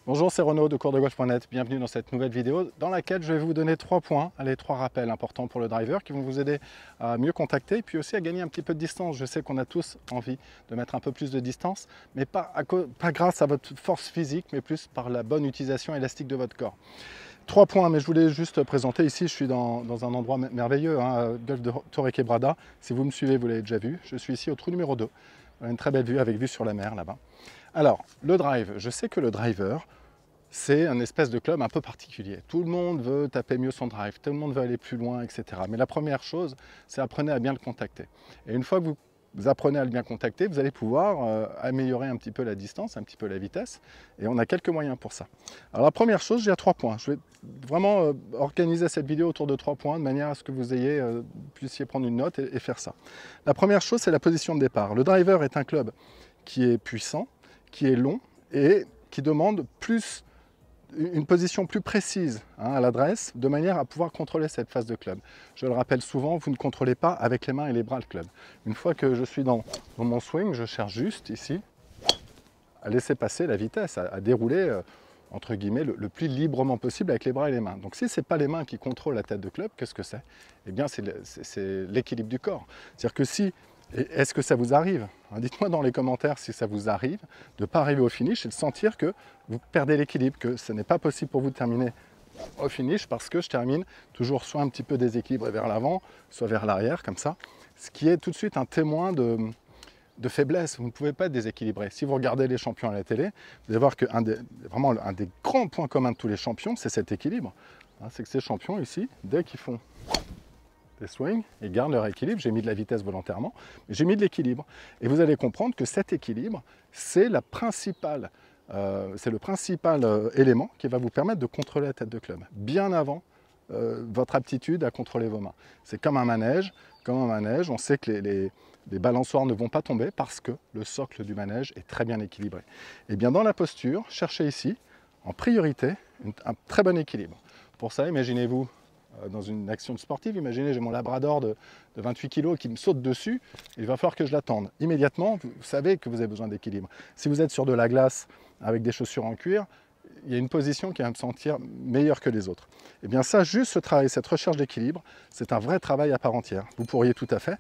Bonjour, c'est Renaud de coursdegolf.net. Bienvenue dans cette nouvelle vidéo dans laquelle je vais vous donner 3 points, allez, 3 rappels importants pour le driver qui vont vous aider à mieux contacter et puis aussi à gagner un petit peu de distance. Je sais qu'on a tous envie de mettre un peu plus de distance, mais pas grâce à votre force physique, mais plus par la bonne utilisation élastique de votre corps. 3 points, mais je voulais juste présenter ici, je suis dans un endroit merveilleux, golf de Torre-Quebrada. Si vous me suivez, vous l'avez déjà vu. Je suis ici au trou numéro 2. Une très belle vue avec vue sur la mer là-bas. Alors, le drive, je sais que le driver, c'est un espèce de club un peu particulier. Tout le monde veut taper mieux son drive, tout le monde veut aller plus loin, etc. Mais la première chose, c'est apprenez à bien le contacter. Et une fois que vous apprenez à le bien contacter, vous allez pouvoir améliorer un petit peu la distance, un petit peu la vitesse. Et on a quelques moyens pour ça. Alors la première chose, j'ai 3 points. Je vais vraiment organiser cette vidéo autour de 3 points, de manière à ce que vous puissiez prendre une note et faire ça. La première chose, c'est la position de départ. Le driver est un club qui est puissant, qui est long et qui demande une position plus précise à l'adresse, de manière à pouvoir contrôler cette phase de club. Je le rappelle souvent, vous ne contrôlez pas avec les mains et les bras le club. Une fois que je suis dans mon swing, je cherche juste ici à laisser passer la vitesse, à dérouler entre guillemets le plus librement possible avec les bras et les mains. Donc si ce n'est pas les mains qui contrôlent la tête de club, qu'est-ce que c'est? Eh bien c'est l'équilibre du corps. C'est-à-dire que si est-ce que ça vous arrive? Dites-moi dans les commentaires si ça vous arrive de ne pas arriver au finish et de sentir que vous perdez l'équilibre, que ce n'est pas possible pour vous de terminer au finish parce que je termine toujours soit un petit peu déséquilibré vers l'avant, soit vers l'arrière, comme ça. Ce qui est tout de suite un témoin de faiblesse. Vous ne pouvez pas être déséquilibré. Si vous regardez les champions à la télé, vous allez voir qu'un des grands points communs de tous les champions, c'est cet équilibre. C'est que ces champions ici, dès qu'ils font des swings, ils gardent leur équilibre. J'ai mis de la vitesse volontairement, mais j'ai mis de l'équilibre. Et vous allez comprendre que cet équilibre, c'est le principal élément qui va vous permettre de contrôler la tête de club, bien avant votre aptitude à contrôler vos mains. C'est comme un manège. On sait que les balançoires ne vont pas tomber parce que le socle du manège est très bien équilibré. Et bien dans la posture, cherchez ici, en priorité, un très bon équilibre. Pour ça, imaginez-vous dans une action sportive, imaginez j'ai mon labrador de 28 kg qui me saute dessus, il va falloir que je l'attende. Immédiatement, vous savez que vous avez besoin d'équilibre. Si vous êtes sur de la glace avec des chaussures en cuir, il y a une position qui va me sentir meilleure que les autres. Et bien ça, juste ce travail, cette recherche d'équilibre, c'est un vrai travail à part entière. Vous pourriez tout à fait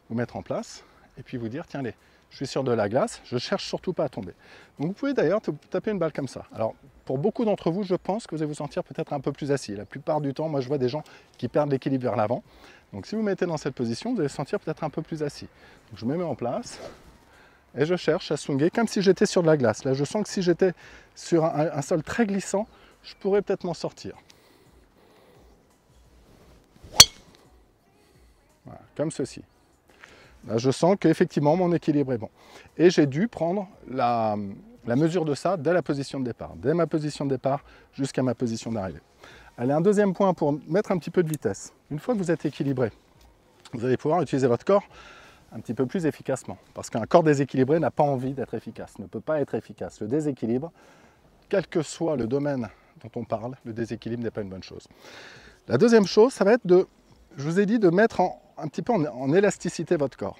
vous mettre en place et puis vous dire, tiens, je suis sur de la glace, je ne cherche surtout pas à tomber. Donc vous pouvez d'ailleurs taper une balle comme ça. Alors pour beaucoup d'entre vous, je pense que vous allez vous sentir peut-être un peu plus assis. La plupart du temps, moi je vois des gens qui perdent l'équilibre vers l'avant. Donc si vous mettez dans cette position, vous allez vous sentir peut-être un peu plus assis. Donc je me mets en place et je cherche à swinguer comme si j'étais sur de la glace. Là je sens que si j'étais sur un sol très glissant, je pourrais peut-être m'en sortir. Voilà, comme ceci. Là, je sens qu'effectivement mon équilibre est bon. Et j'ai dû prendre la mesure de ça dès la position de départ. Dès ma position de départ jusqu'à ma position d'arrivée. Allez, un deuxième point pour mettre un petit peu de vitesse. Une fois que vous êtes équilibré, vous allez pouvoir utiliser votre corps un petit peu plus efficacement. Parce qu'un corps déséquilibré n'a pas envie d'être efficace, ne peut pas être efficace. Le déséquilibre, quel que soit le domaine dont on parle, le déséquilibre n'est pas une bonne chose. La deuxième chose, ça va être je vous ai dit de mettre un petit peu en élasticité votre corps.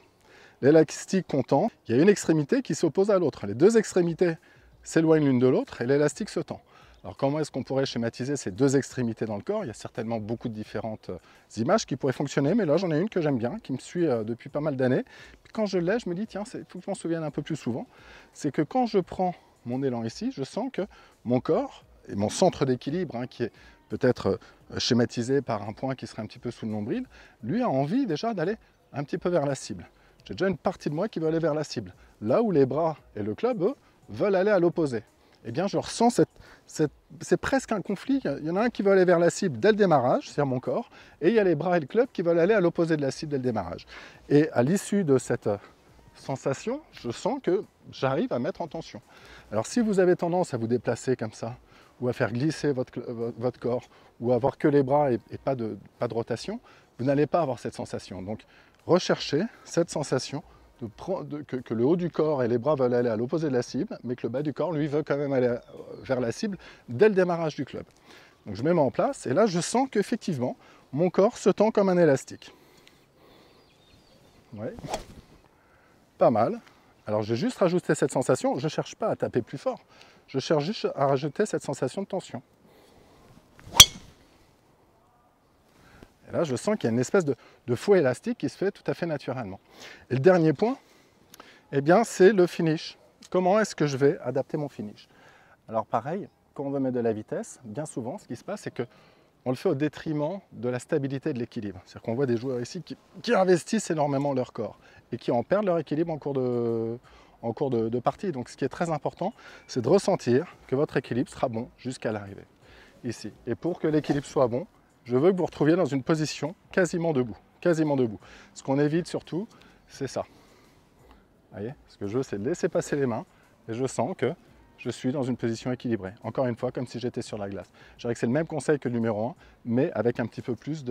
L'élastique comptant, il y a une extrémité qui s'oppose à l'autre. Les deux extrémités s'éloignent l'une de l'autre et l'élastique se tend. Alors comment est-ce qu'on pourrait schématiser ces deux extrémités dans le corps? Il y a certainement beaucoup de différentes images qui pourraient fonctionner, mais là j'en ai une que j'aime bien, qui me suit depuis pas mal d'années. Quand je l'ai, je me dis, tiens, il faut que je m'en souvienne un peu plus souvent. C'est que quand je prends mon élan ici, je sens que mon corps et mon centre d'équilibre, qui est peut-être schématisé par un point qui serait un petit peu sous le nombril, lui a envie déjà d'aller un petit peu vers la cible. J'ai déjà une partie de moi qui veut aller vers la cible. Là où les bras et le club, eux, veulent aller à l'opposé. Eh bien, je ressens c'est presque un conflit. Il y en a un qui veut aller vers la cible dès le démarrage, c'est-à-dire mon corps, et il y a les bras et le club qui veulent aller à l'opposé de la cible dès le démarrage. Et à l'issue de cette sensation, je sens que j'arrive à mettre en tension. Alors si vous avez tendance à vous déplacer comme ça, ou à faire glisser votre corps, ou à avoir que les bras et pas de rotation, vous n'allez pas avoir cette sensation. Donc recherchez cette sensation que le haut du corps et les bras veulent aller à l'opposé de la cible, mais que le bas du corps, lui, veut quand même aller vers la cible dès le démarrage du club. Donc je me mets en place, et là je sens qu'effectivement, mon corps se tend comme un élastique. Ouais. Pas mal. Alors j'ai juste rajouté cette sensation, je ne cherche pas à taper plus fort. Je cherche juste à rajouter cette sensation de tension. Et là, je sens qu'il y a une espèce de fouet élastique qui se fait tout à fait naturellement. Et le dernier point, eh bien, c'est le finish. Comment est-ce que je vais adapter mon finish? Alors pareil, quand on veut mettre de la vitesse, bien souvent, ce qui se passe, c'est qu'on le fait au détriment de la stabilité de l'équilibre. C'est-à-dire qu'on voit des joueurs ici qui investissent énormément leur corps et qui en perdent leur équilibre en cours de partie. Donc ce qui est très important, c'est de ressentir que votre équilibre sera bon jusqu'à l'arrivée, ici. Et pour que l'équilibre soit bon, je veux que vous retrouviez dans une position quasiment debout. Quasiment debout. Ce qu'on évite surtout, c'est ça. Vous voyez, ce que je veux, c'est de laisser passer les mains et je sens que je suis dans une position équilibrée. Encore une fois, comme si j'étais sur la glace. Je dirais que c'est le même conseil que le numéro 1, mais avec un petit peu plus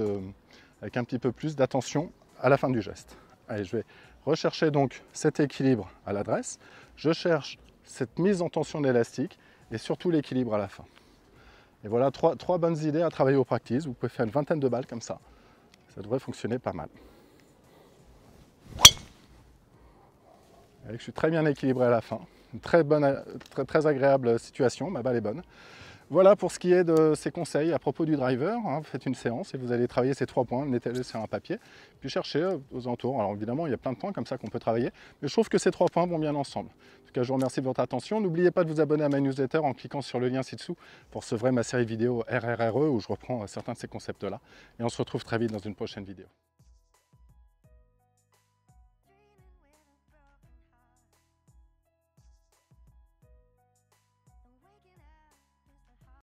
d'attention à la fin du geste. Allez, je vais rechercher donc cet équilibre à l'adresse. Je cherche cette mise en tension de l'élastique et surtout l'équilibre à la fin. Et voilà trois bonnes idées à travailler au practice. Vous pouvez faire une vingtaine de balles comme ça. Ça devrait fonctionner pas mal. Je suis très bien équilibré à la fin. Une très agréable situation, ma balle est bonne. Voilà pour ce qui est de ces conseils à propos du driver. Vous faites une séance et vous allez travailler ces 3 points, mettez-les sur un papier, puis cherchez aux alentours. Alors évidemment, il y a plein de points comme ça qu'on peut travailler, mais je trouve que ces 3 points vont bien ensemble. En tout cas, je vous remercie de votre attention. N'oubliez pas de vous abonner à ma newsletter en cliquant sur le lien ci-dessous pour recevoir ma série vidéo RRRE où je reprends certains de ces concepts-là. Et on se retrouve très vite dans une prochaine vidéo.